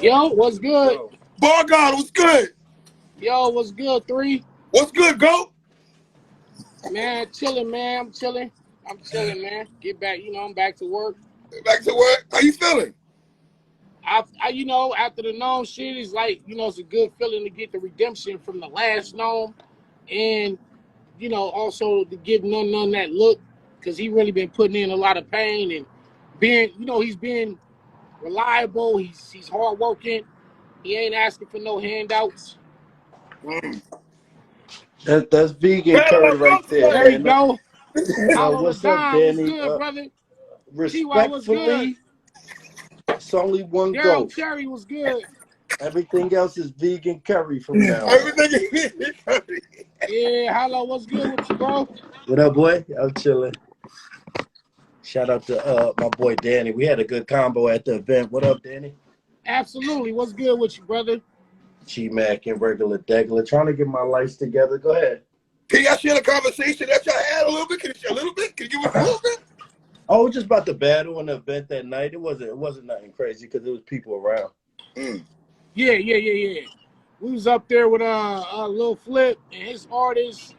Yo, what's good? Bar God, what's good? Yo, what's good? 3. What's good, go? Man, chilling, man. I'm chilling, man. Get back, I'm back to work. Back to work. How you feeling? I after the gnome shit, it's like, it's a good feeling to get the redemption from the last gnome, and also to give none that look, because he really been putting in a lot of pain and being, he's been reliable. He's hardworking. He ain't asking for no handouts. That's vegan curry right there. There you go. What's up, Danny? What's good, brother? Respectfully, it's only one Daryl goat. Cherry was good. Everything else is vegan curry from now on. Everything is vegan curry. Yeah, hello, what's good with you, bro? What up, boy? I'm chilling. Shout out to my boy Danny. We had a good combo at the event. What up, Danny? Absolutely. What's good with you, brother? G-Mac and regular Degler. Trying to get my lights together. Go ahead. Can y'all share the conversation that y'all had a little bit? Can you share a little bit? Can you give us a little bit? I was just about to battle in the event that night. It wasn't nothing crazy because there was people around. Yeah. We was up there with a Lil Flip and his artists,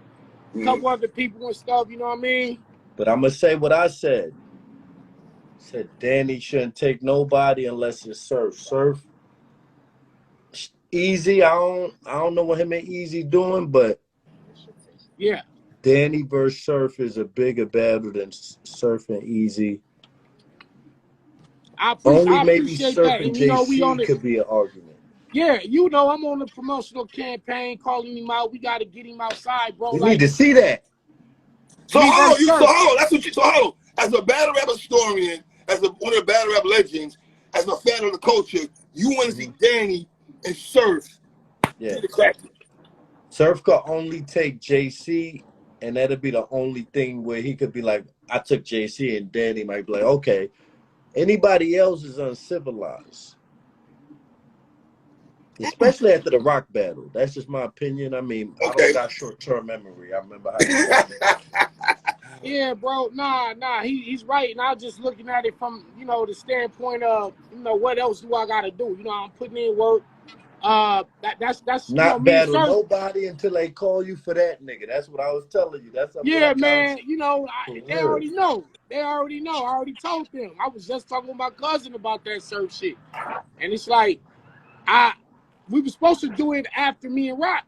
a couple other people and stuff, you know what I mean? But I'm gonna say what I said. I said Danny shouldn't take nobody unless it's Surf. Surf Easy. I don't know what him and Easy doing, but yeah, Danny versus Surf is a bigger battle than Surf and Easy. Only maybe Surf and JC could be an argument. Yeah, I'm on the promotional campaign calling him out. We got to get him outside, bro. We need to see that. So hold on. That's what you. So hold on. As a battle rap historian, as one of the battle rap legends, as a fan of the culture, you want to see Danny and Surf. Yeah. Surf could only take JC, and that'd be the only thing where he could be like, I took JC, and Danny might be like, okay. Anybody else is uncivilized. Especially after the Rock battle. That's just my opinion. I mean, I don't got short-term memory. I remember how Yeah, bro. Nah. He's right. And I was just looking at it from, the standpoint of, what else do I got to do? I'm putting in work. That's not battle nobody until they call you for that, nigga. That's what I was telling you. That's man. They already know. I already told them. I was just talking with my cousin about that Surf shit, and it's like, we were supposed to do it after me and Rock,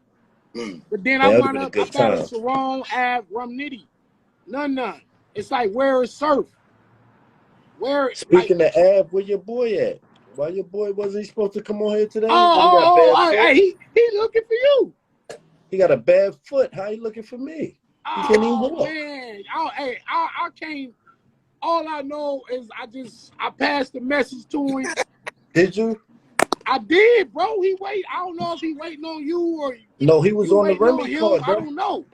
but then I wound up battled Sharon, Av, Rum Nitty, none. It's like, where is Surf? Speaking of Av, where your boy at? Why your boy wasn't he supposed to come on here today? He looking for you. He got a bad foot. How he looking for me? He can't even walk. Man, I can't. All I know is I passed the message to him. Did you? I did, bro. I don't know if he waiting on you or no. He was on the Remy card. I don't know.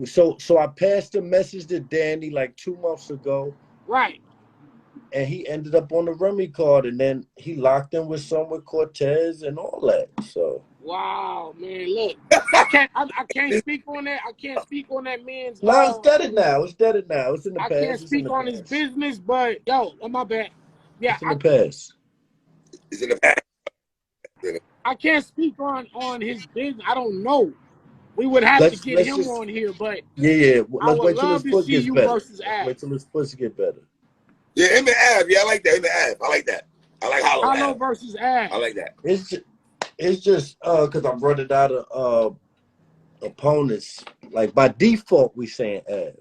So I passed the message to Danny like 2 months ago. Right. And he ended up on the Remy card, and then he locked in with Cortez and all that. So wow, man, look, I can't speak on that. I can't speak on that man's. No, it's dead now. It's in the past. I can't speak on his business, but my bad. Yeah, it's in the past. It's in the past. I can't speak on his business. I don't know. We would have to get him on here, but yeah. Let's wait till his foot gets better. Wait till his foot get better. Yeah, him and Av. Yeah, I like that. Him and Av. I like that. I like Hollow versus Av. I like that. It's just because I'm running out of opponents. Like by default, we saying Av.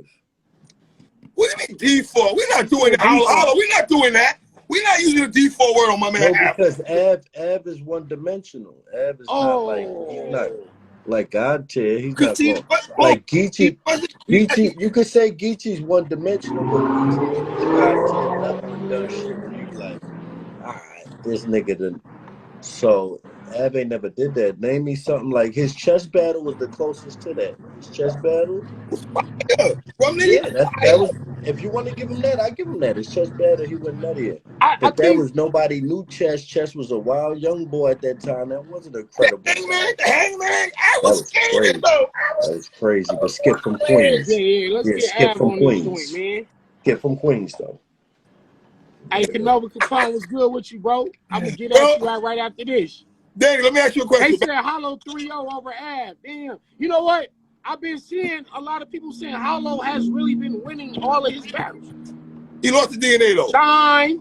What do you mean default? We're not doing that. Hollow. We're not doing that. We're not using the default word on my man. No, because Av is one dimensional. Av is he's not like God tier. He's not like Geechee. Geechee, you could say Geechee's one dimensional, but Geechee is God tier level and done shit where you like, all right, this nigga done. So Av ain't never did that. Name me something like his chess battle was the closest to that. His chess battle. That was. If you want to give him that, I give him that. His chess battle, he went nutty. But that was nobody knew chess. Chess was a wild young boy at that time. That wasn't a credible. Hangman. That was crazy. That was crazy. But Skip from Queens. Yeah. Let's get Skip Av from on Queens. this joint, man. Skip from Queens, though. Hey, Canova Capone was good with you, bro. I'm gonna get at you right after this. Danny, let me ask you a question. They said Hollow 3-0 over Ab. Damn. You know what? I've been seeing a lot of people saying Hollow has really been winning all of his battles. He lost the DNA though. Shine,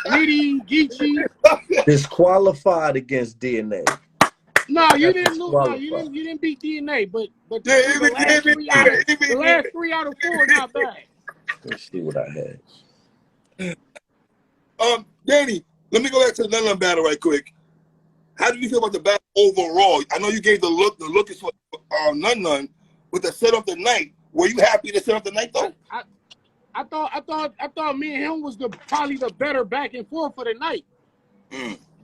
Nitty, Geechee. Disqualified against DNA. No, you didn't lose. No, you didn't beat DNA, but Yeah, the last 3 out of 4 not bad. Let's see what I had. Danny, let me go back to the Nun battle right quick. How do you feel about the battle overall? I know you gave the look. The look is for Nun, with the set of the night. Were you happy to set up the night though? I thought me and him was probably the better back and forth for the night.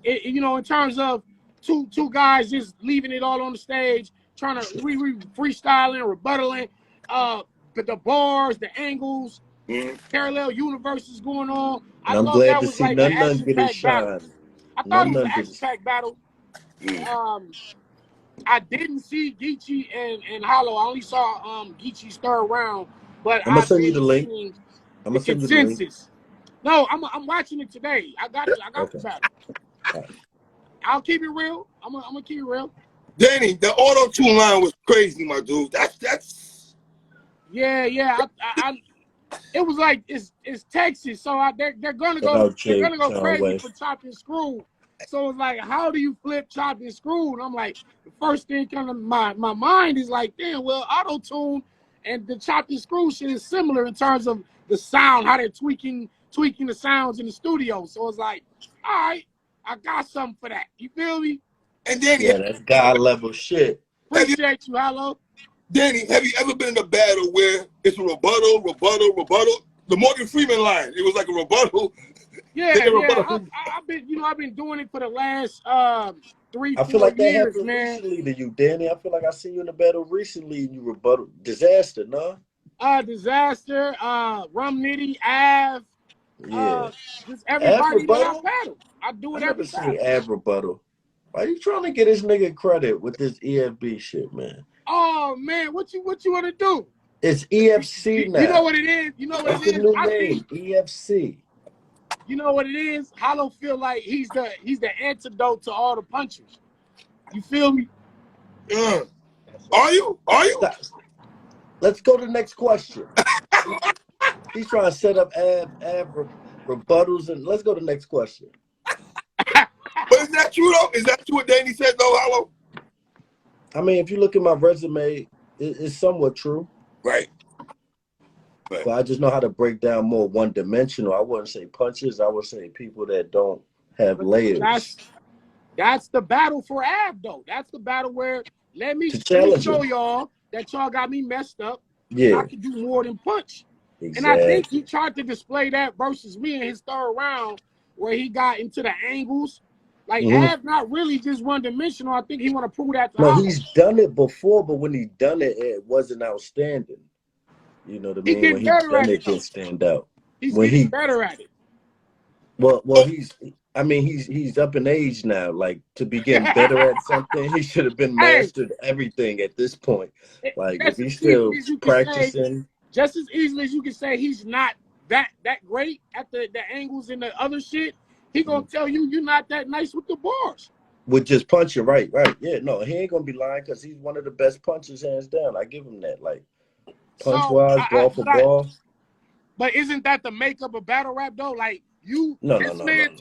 You know, in terms of two guys just leaving it all on the stage, trying to freestyling, rebuttaling, but the bars, the angles, parallel universes going on. I'm glad to see Nun get his shine. I thought it was an action-packed battle. I didn't see Geechee and Hollow. I only saw Geechee's third round, but I'm gonna send you the link. I'm gonna send you the link. No, I'm watching it today. I got the battle. Right. I'll keep it real. I'm gonna keep it real. Danny, the auto-tune line was crazy, my dude. That's. Yeah. It was like it's Texas, so they're gonna go crazy for chop and screw. So it's like, how do you flip chop and screw? And I'm like, the first thing kind of my mind is like, damn, well, auto-tune and the chop and screw shit is similar in terms of the sound, how they're tweaking the sounds in the studio. So it's like, all right, I got something for that. You feel me? And Danny, yeah, that's God level shit. Appreciate you, Hollow. Danny, have you ever been in a battle where it's a rebuttal? The Morgan Freeman line, it was like a rebuttal. Yeah. I've been doing it for the last 3-4 I feel like that years, happened man. recently to you, Danny. I feel like I seen you in a battle recently and you rebuttal Disaster, no? Disaster, Rum Nitty, Av. Yeah. Just everybody that I battle. I do it every time. I never seen Av rebuttal. Why are you trying to get this nigga credit with this EFB shit, man? Oh man, what you want to do? It's EFC now. You know what it is? That's the new name, EFC. You know what it is? Hollow feel like he's the antidote to all the punchers. You feel me? Are you? Let's go to the next question. He's trying to set up Av rebuttals, and let's go to the next question. But is that true though? Is that true what Danny said though, Hollow? I mean, if you look at my resume, it's somewhat true. Right. But I just know how to break down more one-dimensional. I wouldn't say punches. I would say people that don't have layers. That's the battle for Av, though. That's the battle where let me show y'all that y'all got me messed up. Yeah. I can do more than punch. Exactly. And I think he tried to display that versus me in his third round where he got into the angles. Like, Av not really just one-dimensional. I think he want to prove that to No, Hollow. he's done it before, but when he done it, it wasn't outstanding. You know what I mean? When he done it, didn't stand out. He's getting better at it. Well, he's up in age now. Like, to be getting better at something, he should have been mastered everything at this point. Like, if he's still practicing. Just as easily as you can say he's not that great at the angles and the other shit, he gonna tell you you're not that nice with the bars. With just punching, right. Yeah, no, he ain't gonna be lying because he's one of the best punchers, hands down. I give him that. Like, punch-wise, ball for ball. But isn't that the makeup of battle rap, though? Like,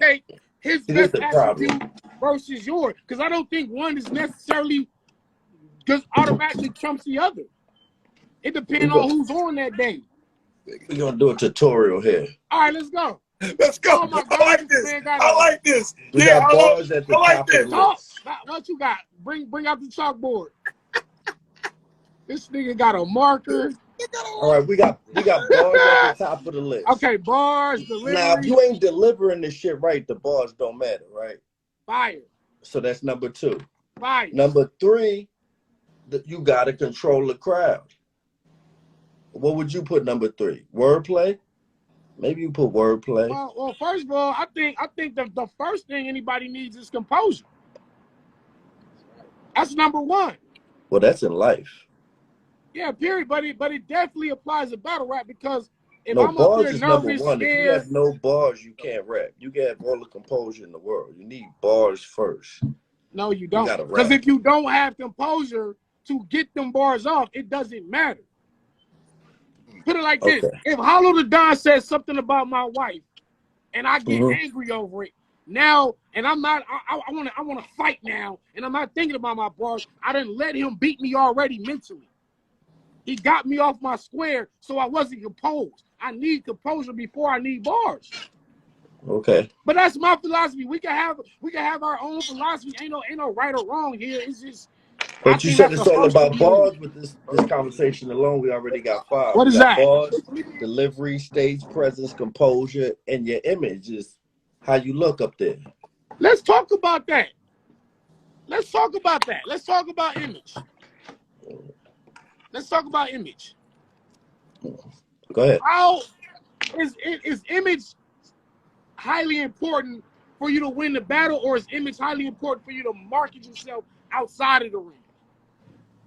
take his best attribute versus yours. Because I don't think one is necessarily just automatically trumps the other. It depends on who's on that day. We're going to do a tutorial here. All right, let's go. Let's go. Oh my God, I like this. I like this. We got bars at the top of the list. What you got? Bring out the chalkboard. This nigga got a marker. All right, we got bars at the top of the list. Okay, bars, delivery. Now, if you ain't delivering this shit right, the bars don't matter, right? Fire. So that's number 2. Fire. Number 3, you got to control the crowd. What would you put number 3? Wordplay? Maybe you put wordplay. Well, first of all, I think the first thing anybody needs is composure. That's number 1. Well, that's in life. Yeah, period. But it definitely applies to battle rap because If No, I'm up bars there is number nervous, one. If you scared, have no bars, you can't rap. You can have all the composure in the world. You need bars first. no, you You don't. gotta Because rap. if you don't have composure to get them bars off, it doesn't matter. Put it like this: Okay. if Hollow the Don says something about my wife, and I get Mm-hmm. angry over it now, and I'm not, I want to fight now, and I'm not thinking about my bars. I didn't let him beat me already mentally. He got me off my square, so I wasn't composed. I need composure before I need bars. Okay. But that's my philosophy. We can have our own philosophy. Ain't no right or wrong here. It's just I But you think said that's it's the all first thing about you need. bars. With this conversation alone, we already got 5. What We is got that? bars, delivery, stage presence, composure, and your image is how you look up there. Let's talk about that. Let's talk about that. Let's talk about image. Let's talk about image. Go ahead. How is image highly important for you to win the battle, or is image highly important for you to market yourself outside of the ring?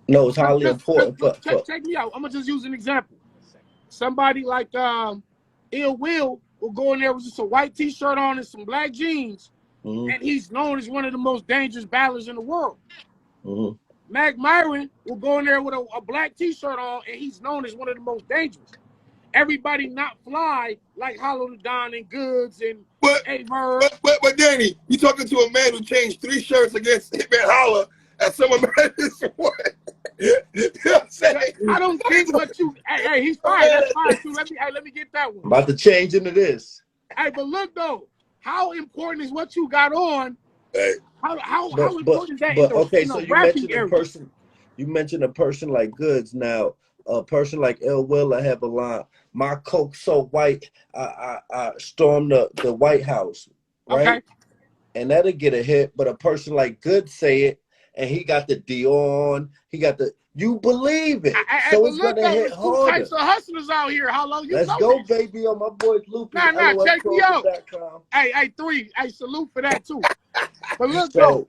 No, it's highly important for Check me out. I'm gonna just use an example. Somebody like Ill Will go in there with just a white T-shirt on and some black jeans, and he's known as one of the most dangerous battlers in the world. Mac Myron will go in there with a black T-shirt on, and he's known as one of the most dangerous. Everybody not fly like Hollow the Don and Goods and Averb. But Danny, you talking to a man who changed 3 shirts against Hitman Holla at Summer Madness. What? You know what I'm saying? I don't think what you. Hey, he's fine. That's fine too. Let me get that one. I'm about to change into this. Hey, but look though, how important is what you got on? Hey. How important is that in so the you rapping mentioned area? a person. You mentioned a person like Goods. Now, a person like Ill Will, I have a line. My coke so white, I stormed the White House, right? Okay. And that'll get a hit. But a person like Goods say it, and he got the Dion, he got the. You believe it, so it's gonna hit harder. Two types of hustlers out here. How long you? Let's go, baby, on my boys Loopy. Check me out. Hey, 3. Hey, salute for that too. But look though,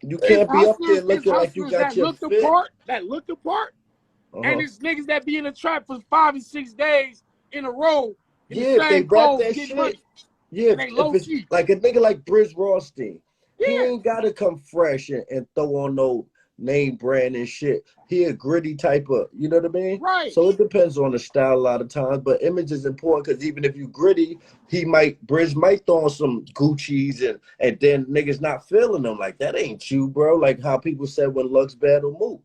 you can't be up there looking like you got your fit. That look the part. And it's niggas that be in the trap for 5 and 6 days in a row. Yeah, if they rap that shit. Money. Yeah, if it's like a nigga like Briz Rothstein, he ain't gotta come fresh and throw on no name brand and shit. He a gritty type of, you know what I mean? Right. So it depends on the style a lot of times, but image is important because even if you gritty, Briz might throw on some Gucci's and then niggas not feeling them. Like, that ain't you, bro. Like how people said when Lux battled Mook.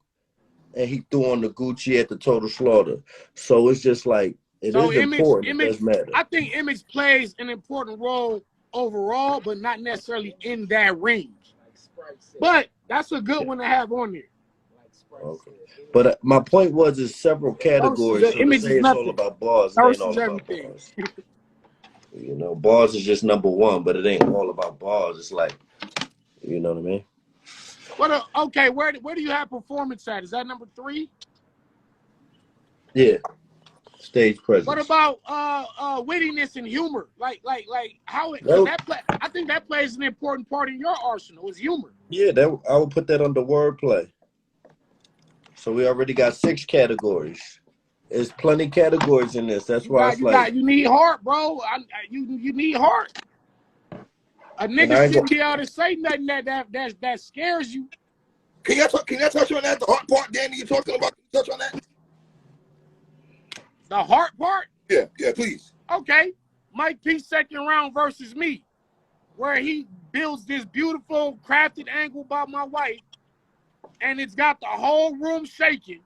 And he threw on the Gucci at the Total Slaughter. So it's just like, it is important. It does matter. I think image plays an important role overall, but not necessarily in that range. But that's a good one to have on there. Okay. But my point was, there's several categories. So image is nothing. All about bars. It ain't all about bars. You know, bars is just number 1, but it ain't all about bars. It's like, you know what I mean? Okay, where do you have performance at? Is that number 3? Yeah. Stage presence. What about wittiness and humor? Like how I think that plays an important part in your arsenal is humor. Yeah, I would put that under wordplay. So we already got 6 categories. There's plenty categories in this. That's why you need heart, bro. You need heart. A nigga shouldn't be able to say nothing that scares you. Can you touch on that? The heart part, Danny, you're talking about? Can you touch on that? The heart part? Yeah, please. Okay. Mike P. second round versus me, where he builds this beautiful crafted angle about my wife, and it's got the whole room shaking.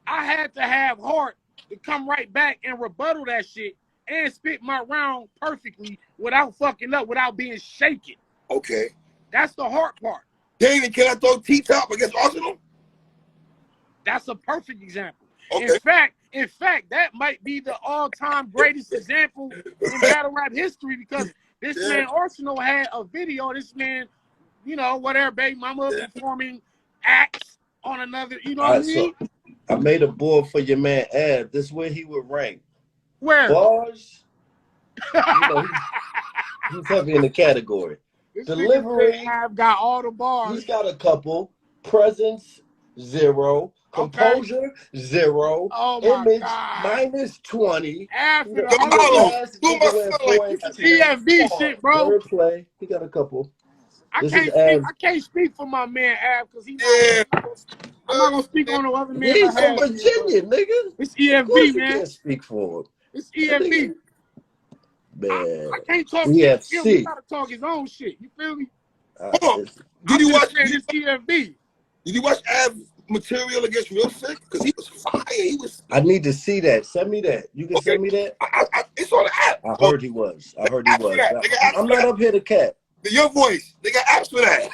I had to have heart to come right back and rebuttal that shit and spit my round perfectly without fucking up, without being shaken. Okay. That's the heart part. Danny, can I throw T-Top against Arsenal? That's a perfect example. Okay. In fact, that might be the all-time greatest example in battle rap history because this man Arsenal had a video. This man, you know, whatever, baby mama performing acts on another, you know what I mean? So I made a board for your man Ab. This is where he would rank. Where? Bars. You know, he's heavy in the category. Delivery. I've got all the bars. He's got a couple. Presence, 0. Composure, 0. Oh my Image, God. -20. After the Yo, whole Marlo, Pass, do nigga my went son 4 like and that. It's EFB shit, bro. Wordplay. He got a couple. I This is can't speak for my man Av because he's not. Yeah. I'm not gonna speak on the other man. He's from Virginia, nigga. It's Of course EFB, you man. can't speak for him. It's That EFB. nigga, man. I can't talk shit. He EFC. gotta talk his own shit. You feel me? Hold on. I'm just saying it's EFB. Did you watch Av material against Real Sick? Because he was fire. He was. I need to see that. Send me that. You can send me that. It's on the app. I heard he was. I heard he was. I'm not up here to cat. Your voice. They got apps for that.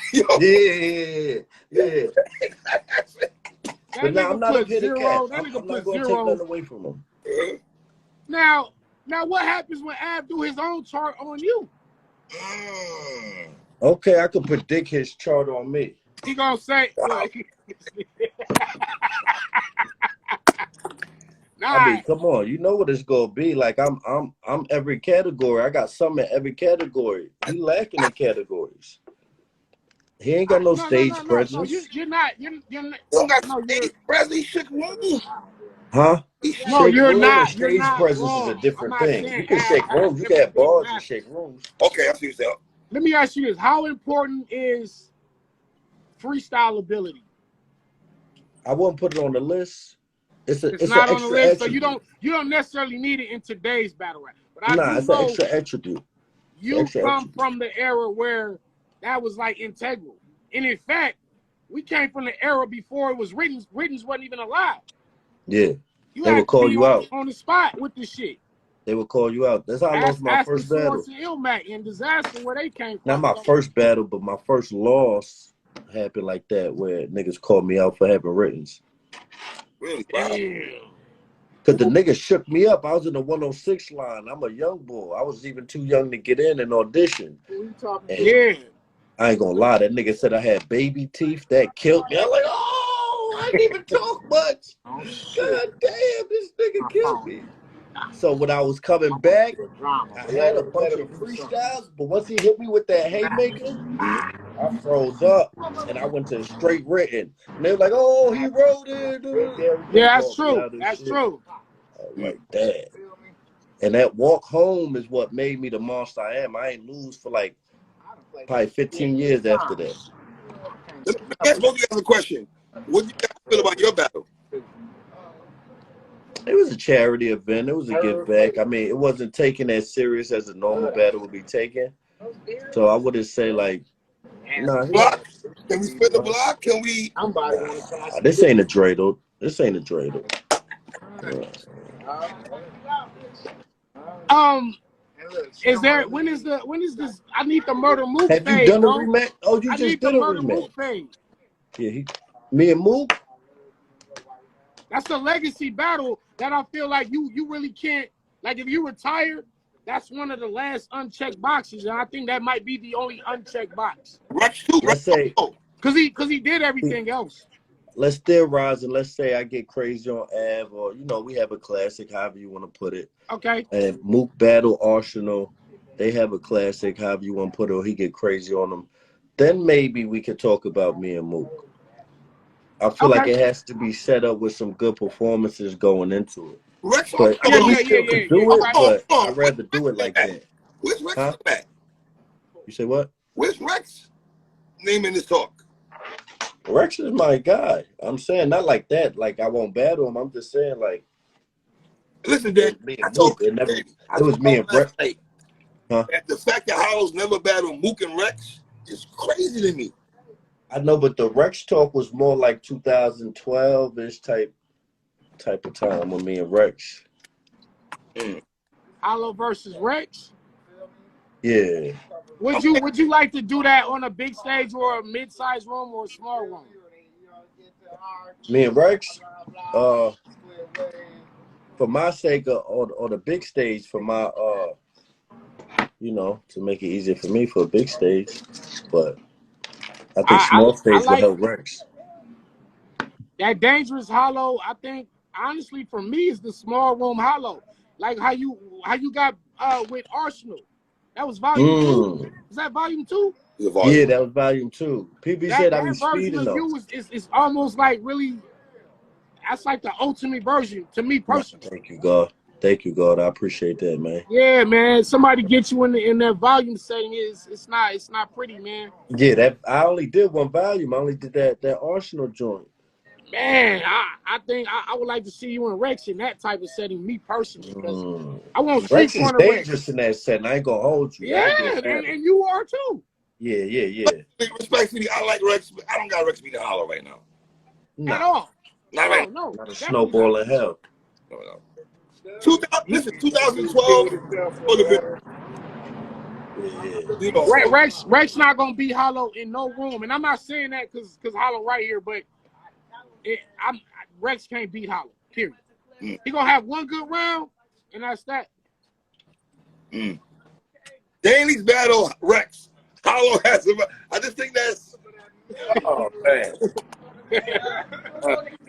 Yeah. But now I'm not up here to cat. I'm not going to take nothing away from him. Now what happens when Av do his own chart on you? Okay, I can predict his chart on me. He gonna say, I mean, come on, you know what it's gonna be. Like I'm every category. I got some in every category. He lacking in categories. He ain't got no stage presence. No, you're not. You don't got stage presence. He shook room. Huh? No, you're not. Stage presence is a different thing. You can shake rooms. You can have bars and shake rooms. Okay, I see yourself. Let me ask you this: how important is freestyle ability? I wouldn't put it on the list. It's not on the list, so you don't necessarily need it in today's battle rap. But it's an extra attribute. You come from the era where that was like integral, and in fact, we came from the era before it was written. Written wasn't even alive. Yeah, they would call you out on the spot with the shit. They would call you out. That's how I lost my first battle. Ilmac and Disaster, where they came from. Not my first battle, but my first loss happened like that, where niggas called me out for having writtens. Really? Damn. Cause the nigga shook me up. I was in the 106 line. I'm a young boy. I was even too young to get in and audition. Yeah. I ain't gonna lie. That nigga said I had baby teeth. That killed me. I'm like, oh, I didn't even talk much. God damn, this nigga killed me. So when I was coming back, I had a bunch of freestyles, but once he hit me with that haymaker, I froze up and I went to straight written. And they were like, oh, he wrote it. Yeah, that's true. That's true. Like that. And that walk home is what made me the monster I am. I ain't lose for like probably 15 years after that. Let me ask both of you guys a question. What do you guys feel about your battle? It was a charity event. It was a give back. I mean, it wasn't taken as serious as a normal battle would be taken. So I wouldn't say like, nah. Block? Can we split the block? Can we? This ain't a dreidel. This ain't a dreidel. Is there? When is this? I need the murder move. Have you done a rematch? Oh, you just did a rematch. Yeah, me and Mook. That's a legacy battle that I feel like you really can't. Like if you retire, that's one of the last unchecked boxes, and I think that might be the only unchecked box. Let's say because he did everything else. Let's theorize and let's say I get crazy on Av, or we have a classic, however you want to put it. Okay. And Mook battle Arsenal, they have a classic, however you want to put it, or he get crazy on them. Then maybe we could talk about me and Mook. I feel like it has to be set up with some good performances going into it. But we still could do it, but I'd rather do it like that. Where's Rex at? You say what? Where's Rex? Name in this talk. Rex is my guy. I'm saying not like that. Like I won't battle him. I'm just saying like. Listen, Dan. It was me and Rex. Huh? The fact that Hollow's never battled Mook and Rex is crazy to me. I know, but the Rex talk was more like 2012-ish type of time with me and Rex. Hollow versus Rex? Yeah. Would you like to do that on a big stage or a mid-sized room or a small room? Me and Rex? For my sake, or the big stage, for my to make it easier for me for a big stage. But I think small stage will help Rex. That Dangerous Hollow, I think, honestly, for me, is the small room Hollow. Like how you got with Arsenal. That was volume 2. Is that volume 2? Yeah, that was volume 2. PB said I be speeding though. It's almost like really that's like the ultimate version to me personally. Thank you, God. Thank you, God. I appreciate that, man. Yeah, man. Somebody get you in that volume setting it's not pretty, man. Yeah, that I only did one volume. I only did that Arsenal joint. Man, I think I would like to see you and Rex in that type of setting, me personally, because I won't sleep Rex is on a dangerous Rex. in that setting. I ain't gonna hold you. Yeah, and you are too. Yeah. Respectfully, I like Rex. I don't got Rex being hollow right now. At all. Not right. No. Not a snowball in hell. No. 2012. Yeah. Rex not gonna be hollow in no room, and I'm not saying that because hollow right here, but Rex can't beat hollow. Period. He gonna have one good round, and that's that. Danny's battle Rex. Hollow has him. I just think that's. Oh man.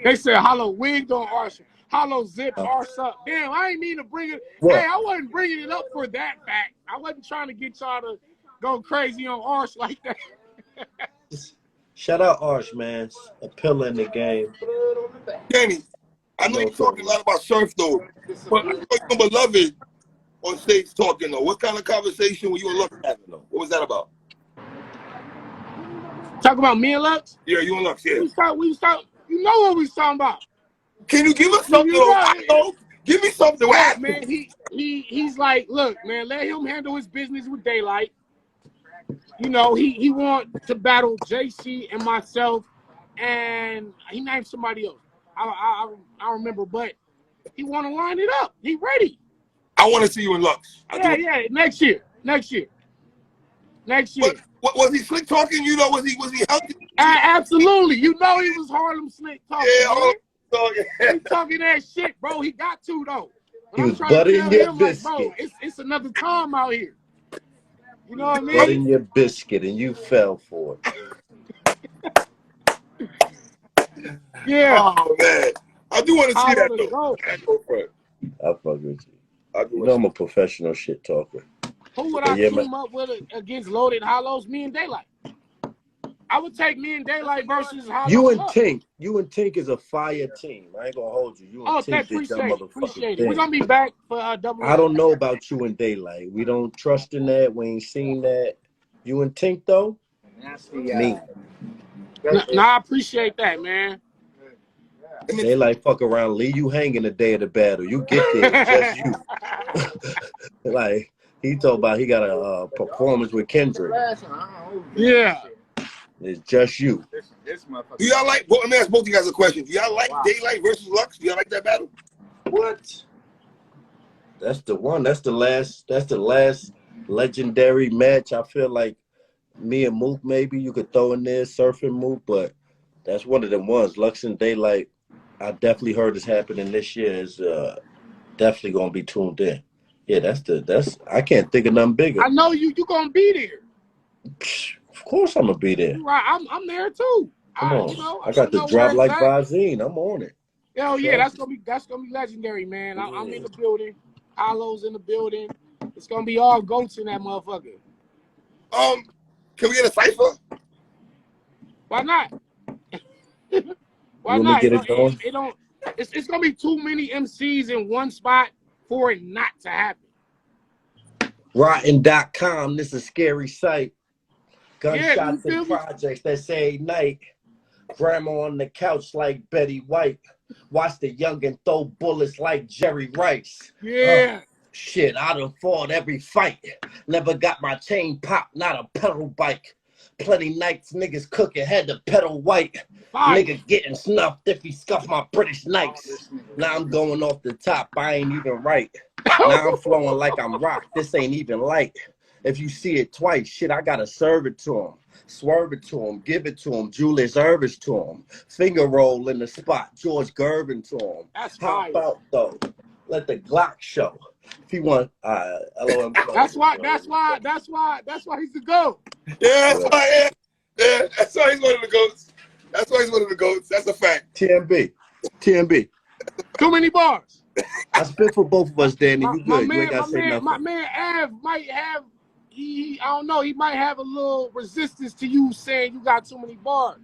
They said hollow wigged on Arsenal. Hollow zip arse up. Damn, I ain't mean to bring it. What? Hey, I wasn't bringing it up for that fact. I wasn't trying to get y'all to go crazy on Arse like that. Shout out Arch, man. A pillar in the game. Danny, I know you're talking a lot about surf though, but I know you're beloved on stage talking though. What kind of conversation were you and Lux having though? What was that about? Talk about me and Lux? Yeah, you and Lux, yeah. We was talking. You know what we was talking about. Can you give us something? I know. Give me something. Yeah, man, he's like, look, man, let him handle his business with Daylight. You know, he want to battle JC and myself, and he named somebody else. I remember, but he want to line it up. He ready. I want to see you in Lux. Yeah, next year. What was he slick talking? You know, was he healthy? Absolutely. You know he was Harlem slick talking. Yeah, He talking that shit, bro. He got to though. He was buttering your biscuit. Like, bro, it's another time out here. You know what I mean? Buttering your biscuit, and you fell for it. Yeah. Oh man, I do want to see that though. I fuck with you. You know I'm a professional shit talker. Who would I team up with against Loaded Hollows? Me and Daylight. I would take me and Daylight versus Hollow. You and Tink is a fire team. I ain't gonna hold you. You and Tink did that motherfucking thing. We're gonna be back for double. I don't know about you and Daylight. We don't trust in that. We ain't seen that. You and Tink though? Me. Nah, I appreciate that, man. Daylight fuck around, leave you hanging the day of the battle. You get there, it's just you. Like he talked about he got a performance with Kendrick. Yeah. It's just you. Do y'all like? Let me ask both of you guys a question. Do y'all like Daylight versus Lux? Do y'all like that battle? What? That's the one. That's the last legendary match. I feel like me and Mook maybe you could throw in there, surfing Mook, but that's one of them ones. Lux and Daylight. I definitely heard is happening this year. Is definitely gonna be tuned in. Yeah, that's. I can't think of nothing bigger. I know you gonna be there. Of course, I'm gonna be there. Right, I'm there too. Come on, you know, I got the drop like Vazine. I'm on it. Hell yeah, that's gonna be legendary, man. I'm in the building. Hollow's in the building. It's gonna be all goats in that motherfucker. Can we get a cipher? Why not? Why you not? Get it going? It's gonna be too many MCs in one spot for it not to happen. Rotten.com. This is a scary sight. Gunshots in projects that say night. Grandma on the couch like Betty White. Watch the youngin' throw bullets like Jerry Rice. Yeah. Shit, I done fought every fight. Never got my chain popped, not a pedal bike. Plenty nights niggas cooking, had to pedal white. Nigga getting snuffed if he scuffed my British nights. Now I'm going off the top, I ain't even right. Now I'm flowing like I'm rock, this ain't even light. If you see it twice, shit, I gotta serve it to him. Swerve it to him, give it to him, Julius Ervis to him. Finger roll in the spot, George Gervin to him. That's Hop out though, let the Glock show. If he want, LOM. That's why he's the GOAT. Yeah, that's why. Yeah, that's why he's one of the goats. That's why he's one of the goats. That's a fact. TMB. Too many bars. I spit for both of us, Danny. You good? You ain't gotta say nothing. My man Av might have. I don't know. He might have a little resistance to you saying you got too many bars.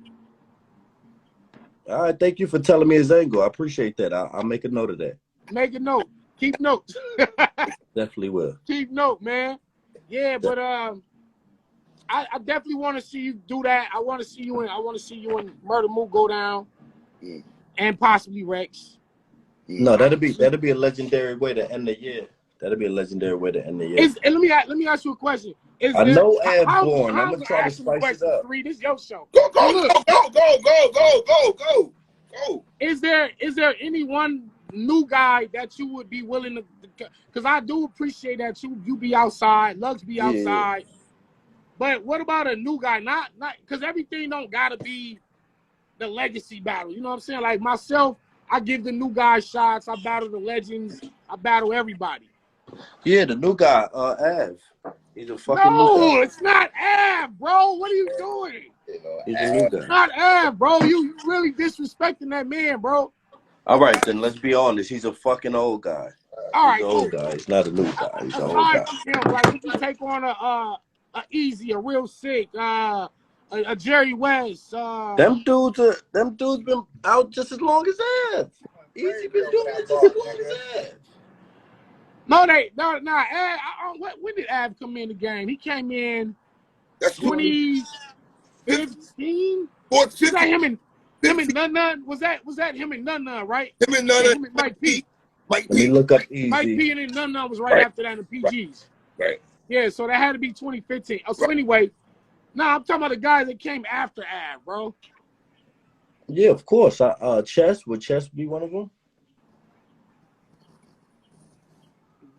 All right, thank you for telling me his angle. I appreciate that. I'll make a note of that. Make a note. Keep notes. Definitely will. Keep note, man. Yeah, but I definitely want to see you do that. I want to see you in Murder Mook go down, and possibly Rex. No, that'd be a legendary way to end the year. That'd be a legendary way to end the year. And let me ask you a question. I know Ab born. I'm gonna try to spice it up. This is your show. Go. Is there any one new guy that you would be willing to? Because I do appreciate that you be outside, Lux be outside. But what about a new guy? Not because everything don't gotta be the legacy battle. You know what I'm saying? Like myself, I give the new guys shots. I battle the legends. I battle everybody. Yeah, the new guy, Av. He's a fucking new guy. No, it's not Av, bro. What are you doing? He's a new guy. It's not Av, bro. You really disrespecting that man, bro. All right, then let's be honest. He's a fucking old guy. All right, he's an old guy. He's not a new guy. He's an old guy. Like, would you take on a Easy, a Real Sick, a Jerry West? Them dudes been out just as long as Av. Easy been doing it just as long as Av. No. When did Av come in the game? He came in 2015. Was that him and Nun? Was that him and Nun, right? Him and Nun. Him and Mike P. Let me look up Easy. Mike P and Nun was right after that in the PGs. Right. Yeah, so that had to be 2015. So anyway, I'm talking about the guys that came after Av, bro. Yeah, of course. Chess, would Chess be one of them?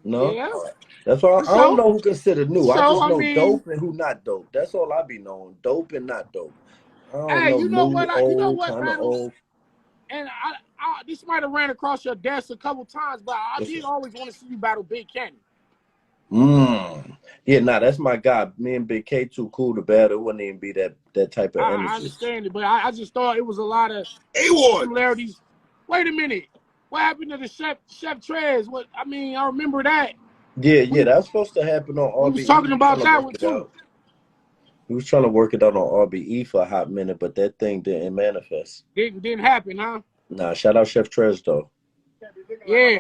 No, yeah. That's all. I don't know who considered new. I just know dope and who not dope. That's all I be knowing. Dope and not dope. I don't know. You know new, what? Old, you know what, kind of old. And I this might have ran across your desk a couple times, but I did always want to see you battle Big Kenny. Yeah, that's my guy. Me and Big K too cool to battle. It wouldn't even be that type of energy. I understand it, but I just thought it was a lot of similarities. Wait a minute. What happened to the Chef Trez? I remember that. Yeah, that was supposed to happen on RBE. We was talking about that one too. He was trying to work it out on RBE for a hot minute, but that thing didn't manifest. Didn't happen, huh? Nah, shout out Chef Trez though. Yeah.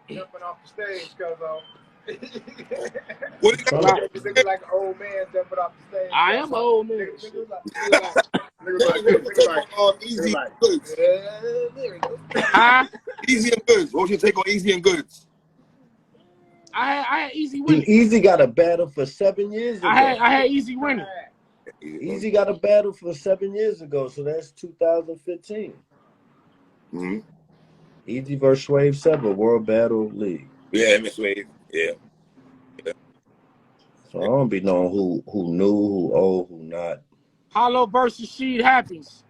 Jumping off the stage, cuz What you like an old man jumping off the stage. I am an old man. Easy and Goods. Huh? Easy and Goods. What was your take on Easy and Goods? I had Easy winning. Easy got a battle for 7 years ago. I had Easy winning. Easy got a battle for 7 years ago, so that's 2015. Mm-hmm. Easy versus Swave 7, World Battle League. Yeah, Miss Wave. Yeah. So I don't be knowing who new, who old, who not. Hollow versus Sheed happens.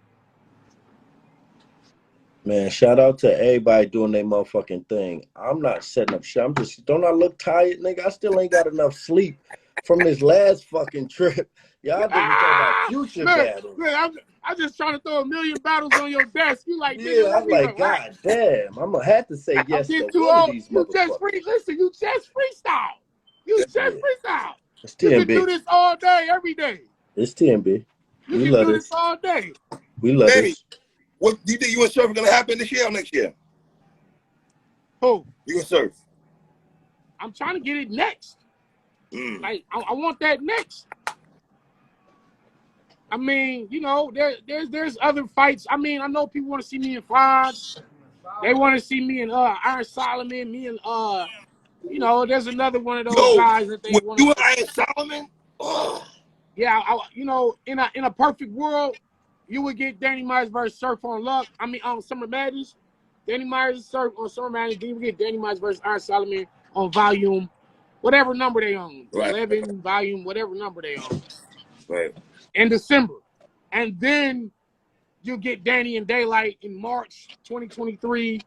Man, shout out to everybody doing their motherfucking thing. I'm not setting up shit. Don't I look tired, nigga? I still ain't got enough sleep from this last fucking trip. Y'all think talking about future battles. Look, I'm just trying to throw a million battles on your desk. You like, yeah, I'm like, God damn. I'm going to have to say yes to one of these motherfuckers. You just freestyle. Freestyle. It's TMB. You can do this all day, every day. It's TMB. We love this all day. We love this. What do you think you and Surf are going to happen this year or next year? Who? You and Surf. I'm trying to get it next. Like, I want that next. I mean, there's other fights. I mean, I know people want to see me in Fonz. They want to see me in Iron Solomon. Me and there's another one of those guys that they want. You and Iron Solomon? Oh. Yeah, in a perfect world, you would get Danny Myers versus Surf on Luck. On Summer Madness. Danny Myers Surf on Summer Madness. Then you would get Danny Myers versus Iron Solomon on volume, whatever number they own. Right. 11 volume, whatever number they own. Right. In December. And then you'll get Danny and Daylight in March 2023.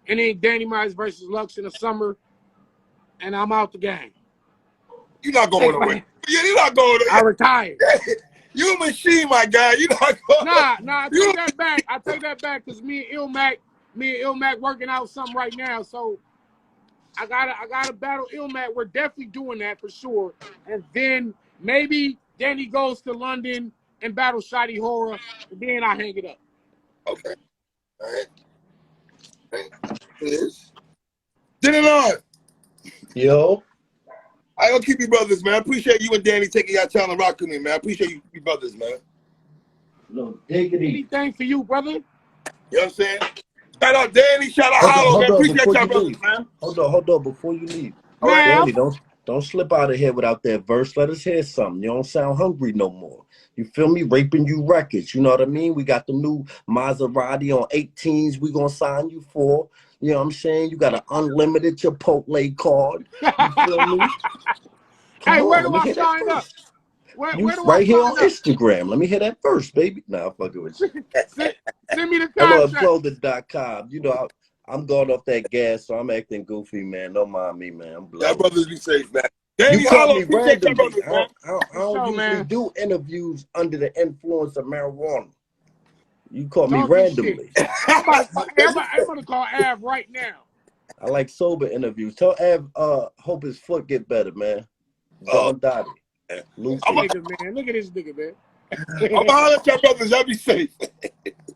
And then Danny Myers versus Lux in the summer. And I'm out the game. You're not going away. You're not going away. I retired. You a machine, my guy. You're not going. Nah, I take that back. I take that back because me and Ilmac working out something right now. So I gotta battle Ilmac. We're definitely doing that for sure. And then maybe Danny goes to London and battle Shotty Horror, and then I hang it up. Okay. All right. Yes. Dinner on. Yo. I gonna keep you brothers, man. I appreciate you and Danny taking your time to rock with me, man. I appreciate you brothers, man. No diggity. Anything for you, brother. You know what I'm saying? Shout out Danny, shout out Hollow, man. Hold on, Appreciate before y'all you brothers, leave. man. Hold on, before you leave. All right. Danny, don't slip out of here without that verse. Let us hear something. You don't sound hungry no more. You feel me? Raping You Records. You know what I mean? We got the new Maserati on 18s we gonna sign you for. You know what I'm saying? You got an unlimited Chipotle card. You feel me? Come Hey, on, where let do me I hear that sign up? first. Where You do I right here sign on up? Instagram. Let me hear that first, baby. Nah, I'm fucking with you. Send me the contract. LLClothing.com. You know, I'm going off that gas, so I'm acting goofy, man. Don't mind me, man. I'm Y'all blowing. brothers be safe, man. You Danny caught Hollow, me appreciate y'all randomly. brothers, man. I don't So, usually man, do interviews under the influence of marijuana. You caught me talking shit. randomly. I'm about to call Av right now. I like sober interviews. Tell Av, hope his foot get better, man. Don Dottie. This nigga, man. Look at this nigga, man. I'm gonna holler at y'all brothers. Y'all be safe.